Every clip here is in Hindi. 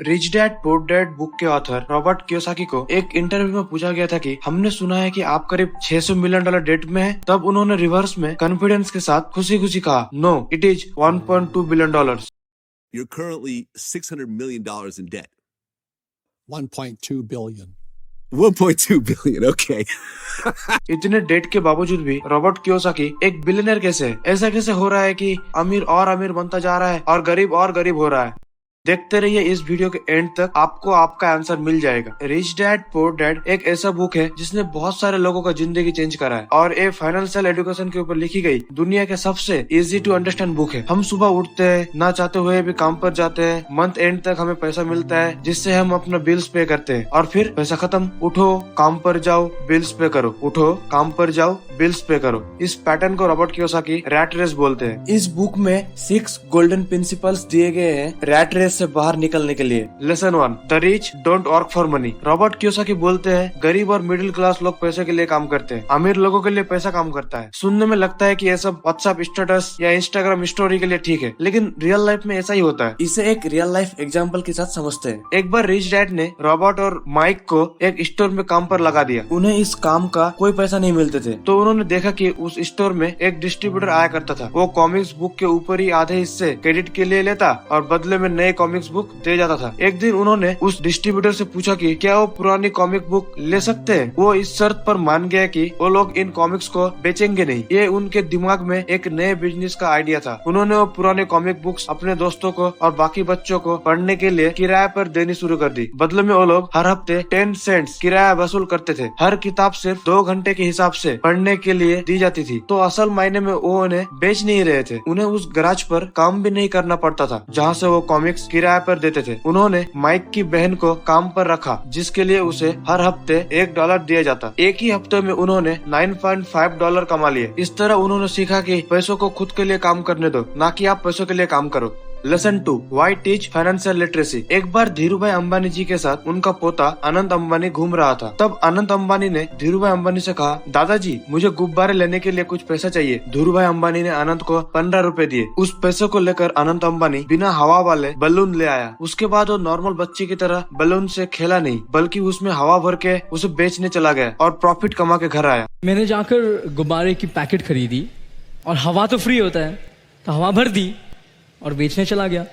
Rich dad poor dad book के ऑथर रॉबर्ट कियोसाकी को एक इंटरव्यू में पूछा गया था कि हमने सुना है कि आप करीब $600 मिलियन डेट में हैं। तब उन्होंने रिवर्स में कॉन्फिडेंस के साथ खुशी खुशी कहा, no it is $1.2 billion. You're currently $600 million in debt. 1.2 billion. 1.2 billion, okay. इतने डेट के बावजूद भी रॉबर्ट कियोसाकी एक बिलियनर कैसे है? ऐसा कैसे हो रहा है कि अमीर और अमीर बनता जा रहा है और गरीब हो रहा है? देखते रहिए इस वीडियो के एंड तक, आपको आपका आंसर मिल जाएगा। रिच डैड पुअर डैड एक ऐसा बुक है जिसने बहुत सारे लोगों का जिंदगी चेंज करा है और ये फाइनेंशियल एजुकेशन के ऊपर लिखी गई दुनिया के सबसे इजी टू अंडरस्टैंड बुक है। हम सुबह उठते हैं, ना चाहते हुए भी काम पर जाते हैं, मंथ एंड तक हमें पैसा मिलता है जिससे हम अपना बिल्स पे करते हैं और फिर पैसा खत्म। उठो काम पर जाओ, बिल्स पे करो, उठो काम पर जाओ, बिल्स पे करो। इस पैटर्न को रॉबर्ट कियोसाकी रैट रेस बोलते हैं। इस बुक में 6 गोल्डन प्रिंसिपल्स दिए गए हैं रैट रेस से बाहर निकलने के लिए। Lesson 1, the rich don't work for money. Robert Kiyosaki बोलते हैं गरीब और मिडिल क्लास लोग पैसे के लिए काम करते हैं, अमीर लोगों के लिए पैसा काम करता है। सुनने में लगता है कि ये सब व्हाट्सएप स्टेटस या इंस्टाग्राम स्टोरी के लिए ठीक है, लेकिन रियल लाइफ में ऐसा ही होता है। इसे एक रियल लाइफ एग्जाम्पल के साथ समझते हैं। एक बार रिच डैड ने रॉबर्ट और माइक को एक स्टोर में काम पर लगा दिया। उन्हें इस काम का कोई पैसा नहीं मिलते थे, तो उन्होंने देखा कि उस स्टोर में एक डिस्ट्रीब्यूटर आया करता था। वो कॉमिक्स बुक के ऊपर ही आधे हिस्से क्रेडिट के लिए लेता और बदले में नए कॉमिक्स बुक दे जाता था। एक दिन उन्होंने उस डिस्ट्रीब्यूटर से पूछा कि क्या वो पुरानी कॉमिक बुक ले सकते हैं। वो इस शर्त पर मान गया कि वो लोग इन कॉमिक्स को बेचेंगे नहीं। ये उनके दिमाग में एक नए बिजनेस का आइडिया था। उन्होंने वो पुराने कॉमिक बुक्स अपने दोस्तों को और बाकी बच्चों को पढ़ने के लिए किराए पर देनी शुरू कर दी। बदले में वो लोग हर हफ्ते 10 सेंट्स किराया वसूल करते थे। हर किताब सिर्फ 2 घंटे के हिसाब से पढ़ने के लिए दी जाती थी, तो असल मायने में वो उन्हें बेच नहीं रहे थे। उन्हें उस गराज पर काम भी नहीं करना पड़ता था जहाँ से वो कॉमिक्स किराए पर देते थे। उन्होंने माइक की बहन को काम पर रखा जिसके लिए उसे हर हफ्ते $1 दिया जाता। एक ही हफ्ते में उन्होंने $9.5 कमा लिए। इस तरह उन्होंने सीखा कि पैसों को खुद के लिए काम करने दो, ना कि आप पैसों के लिए काम करो। Lesson 2, why teach financial literacy. एक बार धीरूभाई अंबानी जी के साथ उनका पोता अनंत अंबानी घूम रहा था। तब अनंत अंबानी ने धीरूभाई अंबानी से कहा, दादाजी मुझे गुब्बारे लेने के लिए कुछ पैसा चाहिए। धीरूभाई अंबानी ने अनंत को ₹15 दिए। उस पैसे को लेकर अनंत अंबानी बिना हवा वाले बलून ले आया। उसके बाद वो नॉर्मल बच्चे की तरह बलून से खेला नहीं, बल्कि उसमें हवा भर के उसे बेचने चला गया और प्रॉफिट कमा के घर आया। मैंने जाकर गुब्बारे की पैकेट खरीदी और हवा तो फ्री होता है, तो हवा भर दी और बेचने चला गया।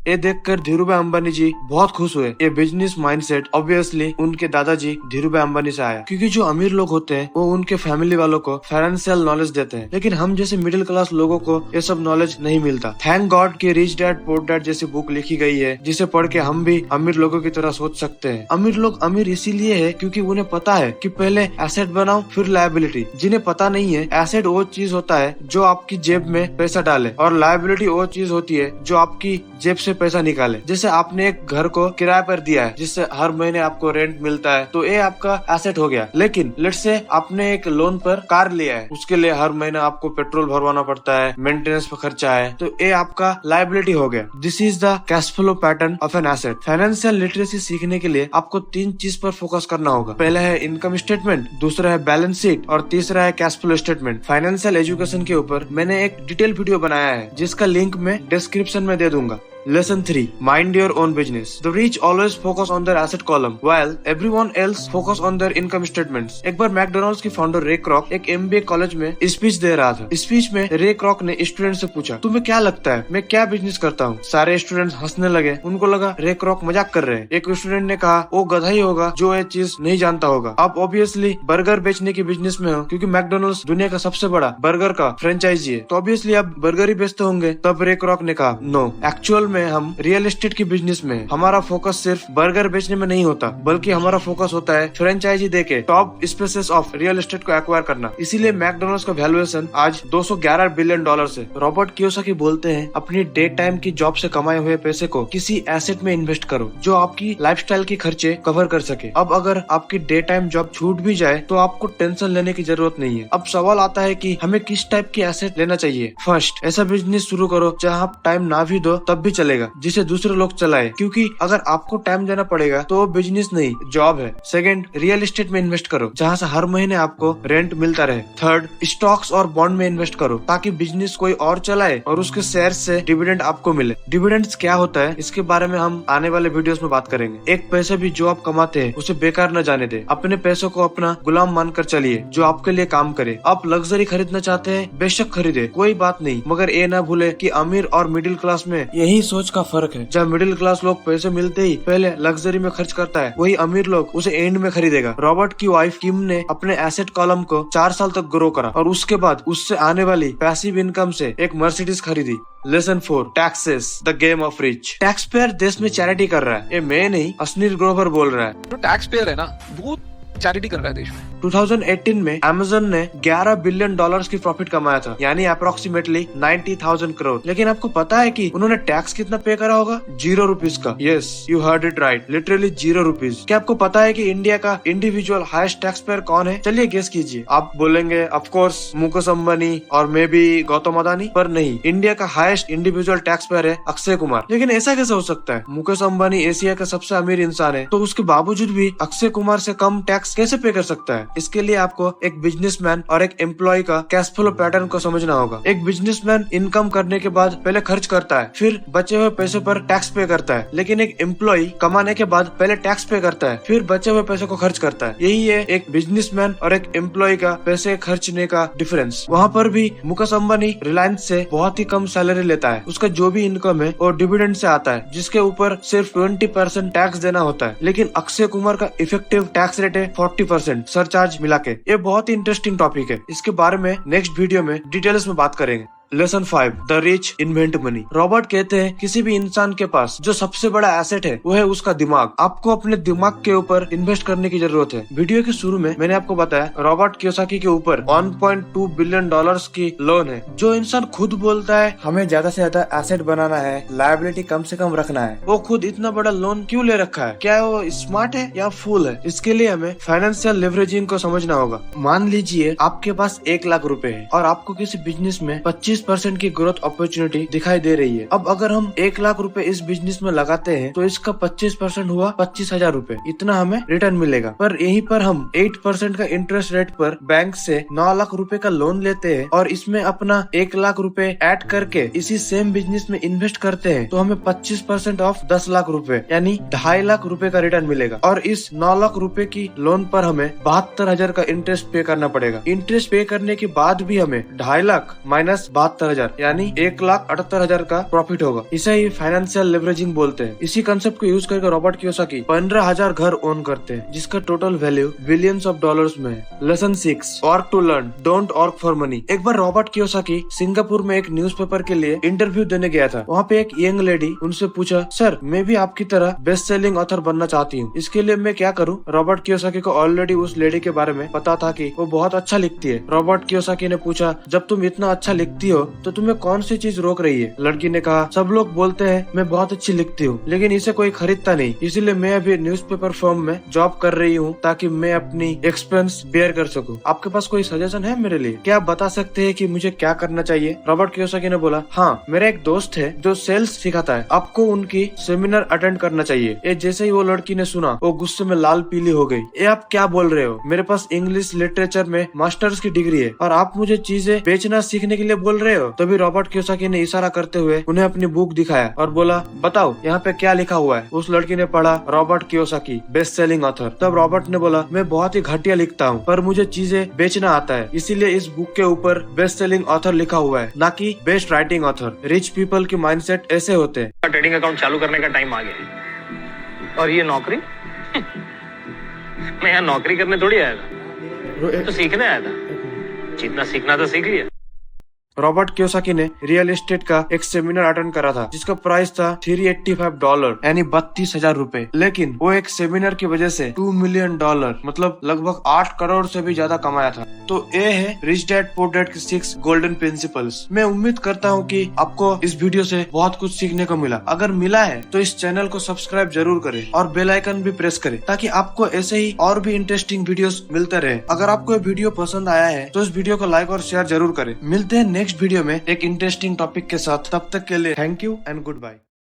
ये देखकर धीरूभाई अंबानी जी बहुत खुश हुए। ये बिजनेस माइंडसेट ऑब्वियसली उनके दादाजी धीरूभाई अंबानी से आया, क्योंकि जो अमीर लोग होते हैं वो उनके फैमिली वालों को फाइनेंशियल नॉलेज देते हैं, लेकिन हम जैसे मिडिल क्लास लोगों को ये सब नॉलेज नहीं मिलता। थैंक गॉड कि रिच डैड पुअर डैड जैसी बुक लिखी गई है, जिसे पढ़ के हम भी अमीर लोगों की तरह सोच सकते हैं। अमीर लोग अमीर इसीलिए है क्योंकि उन्हें पता है कि पहले एसेट बनाओ फिर लायबिलिटी। जिन्हें पता नहीं है, एसेट वो चीज होता है जो आपकी जेब में पैसा डाले और लायबिलिटी वो चीज होती है जो आपकी जेब से पैसा निकाले। जैसे आपने एक घर को किराए पर दिया है जिससे हर महीने आपको रेंट मिलता है, तो ये आपका एसेट हो गया। लेकिन लेट्स से आपने एक लोन पर कार लिया है, उसके लिए हर महीने आपको पेट्रोल भरवाना पड़ता है, मेंटेनेंस पर खर्चा है, तो ये आपका लायबिलिटी हो गया। This is the cash flow pattern of an asset. Financial literacy सीखने के लिए आपको 3 चीज पर फोकस करना होगा। पहला है इनकम स्टेटमेंट, दूसरा है बैलेंस शीट और तीसरा है cash flow statement. Financial education के ऊपर मैंने एक डिटेल वीडियो बनाया है जिसका लिंक मैं डिस्क्रिप्शन में दे दूंगा। Lesson 3, mind your own business. The rich always focus on their asset column, while everyone else focus on their income statements. एक बार मैकडोनल्ड्स की फाउंडर रे क्रॉक एक MBA कॉलेज में स्पीच दे रहा था। स्पीच में रे क्रॉक ने स्टूडेंट से पूछा, तुम्हें क्या लगता है मैं क्या बिजनेस करता हूँ? सारे स्टूडेंट्स हंसने लगे। उनको लगा रे क्रॉक मजाक कर रहे हैं। एक स्टूडेंट ने कहा, वो गधा ही होगा जो ये चीज नहीं जानता होगा। आप ऑब्वियसली बर्गर बेचने की बिजनेस में हो, क्योंकि मैकडोनल्ड्स दुनिया का सबसे बड़ा बर्गर का फ्रेंचाइजी है, तो ऑब्वियसली आप बर्गर ही बेचते होंगे। तब रे क्रॉक ने कहा, नो, एक्चुअल में हम रियल एस्टेट की बिजनेस में हमारा फोकस सिर्फ बर्गर बेचने में नहीं होता, बल्कि हमारा फोकस होता है फ्रेंचाइजी देके top spaces of real estate को एक्वायर करना। इसीलिए मैकडोनल्ड्स का वैल्यूएशन आज $211 बिलियन है। रॉबर्ट कियोसाकी बोलते हैं, अपनी डे टाइम की जॉब से कमाए हुए पैसे को किसी एसेट में इन्वेस्ट करो जो आपकी लाइफस्टाइल की खर्चे कवर कर सके। अब अगर आपकी डे टाइम जॉब छूट भी जाए तो आपको टेंशन लेने की जरूरत नहीं है। अब सवाल आता है कि हमें किस टाइप की एसेट लेना चाहिए। फर्स्ट, ऐसा बिजनेस शुरू करो जहाँ आप टाइम ना भी दो तब भी चलेगा जिसे दूसरे लोग चलाए, क्योंकि अगर आपको टाइम देना पड़ेगा तो वो बिजनेस नहीं जॉब है। सेकंड, रियल एस्टेट में इन्वेस्ट करो जहाँ से हर महीने आपको रेंट मिलता रहे। थर्ड, स्टॉक्स और बॉन्ड में इन्वेस्ट करो ताकि बिजनेस कोई और चलाए और उसके शेयर से डिविडेंड आपको मिले। डिविडेंड्स क्या होता है इसके बारे में हम आने वाले वीडियोस में बात करेंगे। एक पैसे भी जो आप कमाते हैं उसे बेकार न जाने दे। अपने पैसों को अपना गुलाम मानकर चलिए जो आपके लिए काम करे। आप लग्जरी खरीदना चाहते हैं, बेशक खरीदे, कोई बात नहीं, मगर ये ना भूले कि अमीर और मिडिल क्लास में यही सोच का फर्क है। जब मिडिल क्लास लोग पैसे मिलते ही पहले लग्जरी में खर्च करता है, वही अमीर लोग उसे एंड में खरीदेगा। रॉबर्ट की वाइफ किम ने अपने एसेट कॉलम को 4 साल तक ग्रो करा और उसके बाद उससे आने वाली पैसिव इनकम से एक मर्सिडीज खरीदी। Lesson 4, taxes the game of rich. Tax payer देश में चैरिटी कर रहा है, ये मैं नहीं अश्नील ग्रोवर बोल रहा है। जो टैक्स पेयर है ना वो चैरिटी कर रहा है देश में। 2018 में अमेज़न ने $11 बिलियन की प्रॉफिट कमाया था, यानी अप्रोक्सीमेटली 90,000 करोड़। लेकिन आपको पता है कि उन्होंने टैक्स कितना पे करा होगा? ₹0 का। Yes, you heard it right, literally ₹0। क्या आपको पता है कि इंडिया का इंडिविजुअल हाईएस्ट टैक्स पेयर कौन है? चलिए गेस कीजिए। आप बोलेंगे ऑफ कोर्स मुकेश अंबानी और मे बी गौतम अदानी, पर नहीं, इंडिया का हाईएस्ट इंडिविजुअल टैक्स पेयर है अक्षय कुमार। लेकिन ऐसा कैसे हो सकता है? मुकेश अंबानी एशिया का सबसे अमीर इंसान है, तो उसके बावजूद भी अक्षय कुमार से कम टैक्स कैसे पे कर सकता है? इसके लिए आपको एक बिजनेसमैन और एक एम्प्लॉय का कैश फ्लो पैटर्न को समझना होगा। एक बिजनेसमैन इनकम करने के बाद पहले खर्च करता है, फिर बचे हुए पैसे पर टैक्स पे करता है। लेकिन एक एम्प्लॉय कमाने के बाद पहले टैक्स पे करता है, फिर बचे हुए पैसे को खर्च करता है। यही है एक बिजनेसमैन और एक एम्प्लॉय का पैसे खर्चने का डिफरेंस। वहाँ पर भी मुकेश अंबानी रिलायंस से बहुत ही कम सैलरी लेता है। उसका जो भी इनकम है वो डिविडेंड से आता है, जिसके ऊपर सिर्फ 20% टैक्स देना होता है। लेकिन अक्षय कुमार का इफेक्टिव टैक्स रेट है 40% सरचार्ज मिला के। ये बहुत ही इंटरेस्टिंग टॉपिक है, इसके बारे में नेक्स्ट वीडियो में डिटेल्स में बात करेंगे। Lesson 5, the rich invent money. Robert कहते हैं किसी भी इंसान के पास जो सबसे बड़ा एसेट है वो है उसका दिमाग। आपको अपने दिमाग के ऊपर इन्वेस्ट करने की जरूरत है। वीडियो के शुरू में मैंने आपको बताया रॉबर्ट कियोसाकी के ऊपर $1.2 बिलियन की लोन है। जो इंसान खुद बोलता है हमें ज्यादा से ज्यादा एसेट बनाना है, लायबिलिटी कम से कम रखना है, वो खुद इतना बड़ा लोन क्यों ले रखा है? क्या वो स्मार्ट है या फूल है? इसके लिए हमें फाइनेंशियल लिवरेजिंग को समझना होगा। मान लीजिए आपके पास 1 लाख रुपए है और आपको किसी बिजनेस में 25% की ग्रोथ अपॉर्चुनिटी दिखाई दे रही है। अब अगर हम 1 लाख रुपए इस बिजनेस में लगाते हैं तो इसका 25% हुआ 25,000 रुपए, इतना हमें रिटर्न मिलेगा। पर यहीं पर हम 8% का इंटरेस्ट रेट पर बैंक से 9 लाख रुपए का लोन लेते हैं और इसमें अपना 1 लाख रुपए ऐड करके इसी सेम बिजनेस में इन्वेस्ट करते हैं, तो हमें 25% ऑफ 10 लाख रुपए यानी 2.5 लाख रुपए का रिटर्न मिलेगा। और इस 9 लाख रुपए की लोन पर हमें 72,000 का इंटरेस्ट पे करना पड़ेगा। इंटरेस्ट पे करने के बाद भी हमें 2.5 लाख माइनस 72,000 यानी 1,78,000 का प्रॉफिट होगा। इसे ही फाइनेंशियल लिवरेजिंग बोलते हैं। इसी कंसेप्ट को यूज करके रॉबर्ट कियोसाकी 15,000 घर ओन करते हैं, जिसका total value billions of dollars में है। Lesson 6, work to learn, don't work for money. एक बार रॉबर्ट कियोसाकी सिंगापुर में एक न्यूज़पेपर के लिए इंटरव्यू देने गया था। वहाँ पे एक यंग लेडी उनसे पूछा, सर मैं भी आपकी तरह बेस्ट सेलिंग ऑथर बनना चाहती हूँ, इसके लिए मैं क्या करूँ? रॉबर्ट कियोसाकी को ऑलरेडी उस लेडी के बारे में पता था कि वो बहुत अच्छा लिखती है। रॉबर्ट कियोसाकी ने पूछा, जब तुम इतना अच्छा लिखती हो तो तुम्हें कौन सी चीज रोक रही है? लड़की ने कहा, सब लोग बोलते हैं मैं बहुत अच्छी लिखती हूँ, लेकिन इसे कोई खरीदता नहीं, इसीलिए मैं अभी न्यूज़पेपर फर्म में जॉब कर रही हूँ ताकि मैं अपनी एक्सपेंस बेयर कर सकूँ। आपके पास कोई सजेशन है मेरे लिए? क्या आप बता सकते हैं कि मुझे क्या करना चाहिए? रॉबर्ट कियोसाकी ने बोला, हाँ, मेरा एक दोस्त है जो सेल्स सिखाता है, आपको उनकी सेमिनार अटेंड करना चाहिए। ये जैसे ही वो लड़की ने सुना वो गुस्से में लाल पीली हो गई। ये आप क्या बोल रहे हो? मेरे पास इंग्लिश लिटरेचर में मास्टर्स की डिग्री है और आप मुझे चीजें बेचना सीखने के लिए बोल रहे हो? तभी रॉबर्ट कियोसाकी ने इशारा करते हुए उन्हें अपनी बुक दिखाया और बोला, बताओ यहाँ पे क्या लिखा हुआ है? उस लड़की ने पढ़ा, Robert Kiyosaki best selling author. तब रॉबर्ट ने बोला, मैं बहुत ही घटिया लिखता हूँ पर मुझे चीजें बेचना आता है, इसीलिए इस बुक के ऊपर बेस्ट सेलिंग ऑथर लिखा हुआ है, ना कि best writing author. Rich people की माइंडसेट ऐसे होते हैं। ट्रेडिंग अकाउंट चालू करने का टाइम आ गया और ये नौकरी मैं यहाँ नौकरी करने थोड़ी आया था, तो सीखने आया था। जितना सीखना था सीख लिया। रॉबर्ट कियोसाकी ने रियल एस्टेट का एक सेमिनार अटेंड करा था जिसका प्राइस था $385 यानी 32,000 रुपए। लेकिन वो एक सेमिनार की वजह से $2 मिलियन मतलब लगभग 8 करोड़ से भी ज्यादा कमाया था। तो ये है रिच डैड पुअर डैड के 6 गोल्डन प्रिंसिपल्स। मैं उम्मीद करता हूँ कि आपको इस वीडियो से बहुत कुछ सीखने को मिला। अगर मिला है तो इस चैनल को सब्सक्राइब जरूर करें और बेल आइकन भी प्रेस करें ताकि आपको ऐसे ही और भी इंटरेस्टिंग वीडियोस मिलते रहे। अगर आपको ये वीडियो पसंद आया है तो इस वीडियो को लाइक और शेयर जरूर करें। मिलते हैं नेक्स्ट वीडियो में एक इंटरेस्टिंग टॉपिक के साथ। तब तक के लिए thank you and good bye.